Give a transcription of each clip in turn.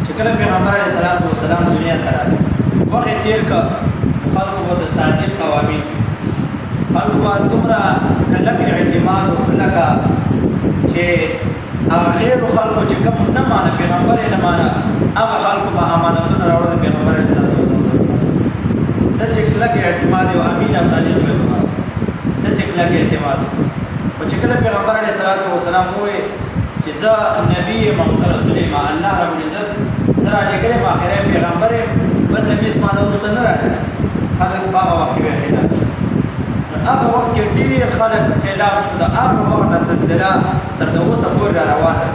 چې کله پیغمبر علیه الصلاۃ والسلام دنیا ته راغی وخت یې تېر کړ خلکو به د صادق قوامین خلکو به دومره کلک اعتماد وکړه چې هغه خیرو خلکو چې کوم نه مانه پیغمبر یې نه مانه هغه خلکو به امانتونه راوړل پیغمبر علیه الصلاۃ والسلام داسې کلک اعتماد او امین او صادق پیغمبر داسې کلک اعتماد او چې کله پیغمبر علیه الصلاۃ والسلام ووایي چې زه نبی یم او زه رسول یم الله رب العزت زه رالیږلی یم آخری پیغمبر یم بل نبي زما نه وروسته نه راځي خلک په هغه وخت کې بیا خلاف شو هغه وخت کې ډېر خلک خلاف شو د هغه وخت نه سلسله تر د اوسه پورې را روانه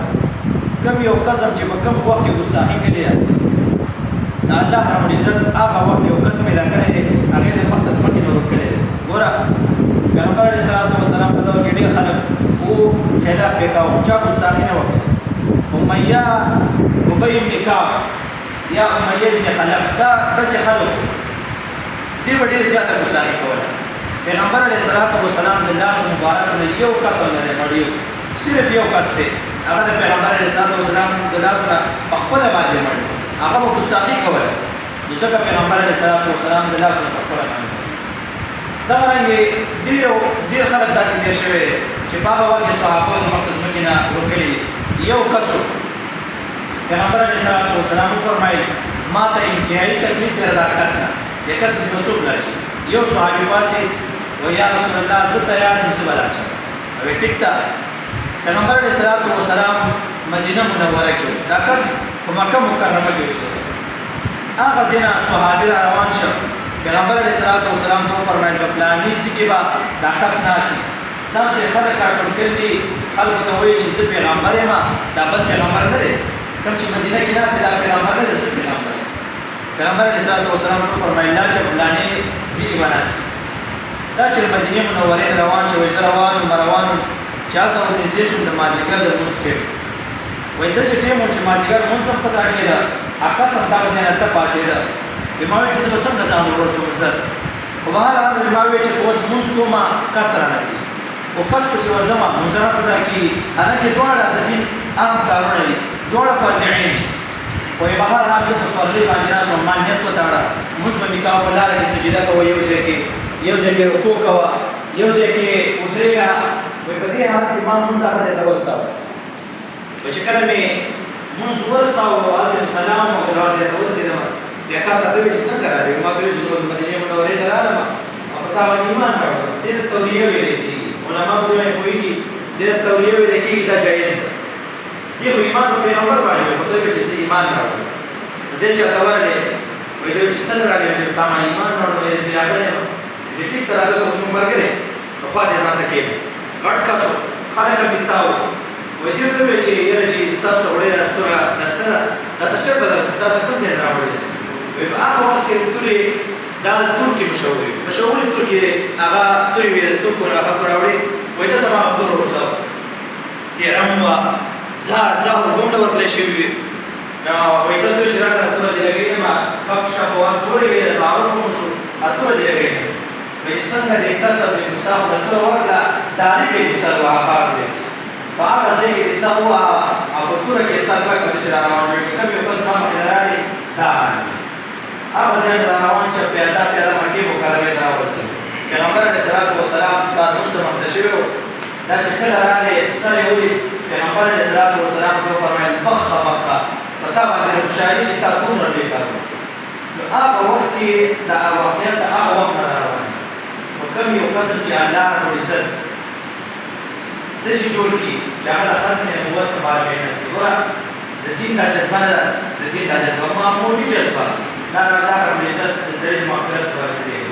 کوم یو قسم چې په کوم وخت کې ګستاخي کړې ده د الله رب العزت هغه وخت یو قسم پیدا کړی دی هغې د مخته ځمکې نه ورک کړی دی ګوره پیغمبر علیه الصلاۃ والسلام په دور کې ډېر خلک خلاف یې کاوه چا ګستاخي نه وکړه امیه ابی بن کعب یا امیه بن خلف دا داسې خلک دوی به ډېر زیاته ګستاخي کوله پیغمبر علیه الصلاۃ والسلام د لاس مبارک نه یو کس ولري مړ صرف یو کس دی هغه د پیغمبر علیه الصلاۃ والسلام د لاس نه په خپله باندې مړ هغه به ګستاخي کوله نو ځکه پیغمبر علیه الصلاۃ والسلام د لاس نه په خپله باندې دغرنګې ډېر خلک داسې تېر شوی دی چې په هغه وخت کې صحابه د مخته ځمکې نه ورکړي یو کس پیغمبر علیه الصلاۃ والسلام وفرمایل ما ته انتهایي تکلیف دی دا کس نه دې کس پسې به څوک لاړ یو صحابي پاسې وایي یا رسول الله زه تیار یم زه به لاړ شم وایي ټیک ده پیغمبر علیه الصلاۃ والسلام مدینه منوره کې دا کس په مکه مکرمه کې اوسېده هغه ځای نه صحابي را روان شو پیغمبر علیه الصلاۃ والسلام ته وفرمایل په فلاني ځای کې به دا کس ناست ځان سره خلک راټول کړي دي خلکو ته وایي چې زه پیغمبر یم دا بل پیغمبر نه دی کوم چې مدینه کې ناست دا پیغمبر نه دی زه پیغمبر یم پیغمبر علیه الصلاۃ والسلام ته وفرمایل دا چې فلاني ځای کې به ناست دا چې مدینې منورې نه روان شو زه روان یم چې هلته ورنږدې شوم د مازدیګر د لمونځ ټیم وایي داسې ټیم و چې مازدیګر لمونځ هم په ځای کېده عکس هم دغه ځای نه ته پاڅېده وایي ما وایي چې زه به څنګه ځان ورور شم زر خو بهرحال ما وایي چې اوس لمونځ کومه کس رانه ځي او پس پسې ورځم لمونځ نه قضا کېږي حالانکې دواړه د دین اهم کارونه دي دواړه فرضعین دي وایي بهرحال زه په سورلۍ باندې ناست وم ما نیت وتاړه لمونځ به مې کوه په لاره کې سجده کوه یو ځای کې رکوع کوه یو ځای کې ودرېږه وایي په دې حالت کې ما لمونځ هغه ځای ته ورساوه وایي چې کله مې لمونځ ورساوه هلته مې سلام او دروازې ته ورسېدم بیا کس راته وویل چې څنګه راغلې ما ته وویل چې زه مدینې منورې ته راغلم او په تا باندې ایمان راوړم دې ته توریه ویلی کېږي علما په دې باندې پوهېږي دې ته توریه ویلی کېږي دا جایز ده دې خو ایمان په پیغمبر باندې وایي په ته ویل چې زه ایمان راوړم دې چاته ورغلې وایي دوی چې څنګه راغلې چې تا ما ایمان راوړم ویل چې راغلی یم چې ټیک ته راځه ته اوس مونږ ملګری په خوا دې ځان څه کېږي غټ کس و خلک هم بېتا وو وایي دې ورته وویل چې یاره چې ستاسو وړې توره درسه ده دا څه چېرته درسه تاسو کوم ځای نه راوړې ده وایي په هغه وخت کې تورې دا د ترکي مشهورې ترکي هغه تورې وې د ترکو نه خلکو راوړې وایي دا زما توره ورسه وه ډېره هم وه زهر اوبه هم نه ورکړی شوي وې نو وایي دلته وایي چې راته توره دې لګوي یم کپ شپ واس وړې وې د تعارف هم وشو توره دې لګوي یم وایي چې څنګه دې کسب دې مستاخو د توره ورکړه د هغې کې دې سر وه هغه ځای په هغه ځای کې دې سر ووهه او په توره کې ستا دوه کلوسې را روان شوې کوم یو کس ما مخې ته راغلی دا حال هغه ځای ته روان شه پیاده مکې مکرمې ته راورسېدو پیغمبر علیه الصلاۃ والسلام ستا لمونځ مخته شوی و دا چې کله راغلی سر یې ولید پیغمبر علیه الصلاۃ والسلام ته وفرمیل بخه په تا باندې خوشحالي چې تا دومره لوی کار وکړ نو هغه وخت کې دا واقعیت د هغه وخت نه راروان نو کوم یو قسم چې الله رب العزت داسې جوړ کړي چې هغه د ختم نبوت لپاره محنت کوي ګوره د دین دا جذبه نه ده د دین دا جذبه معمولي جذبه دا رب العزت د سړي د مغفرت په واسطه دی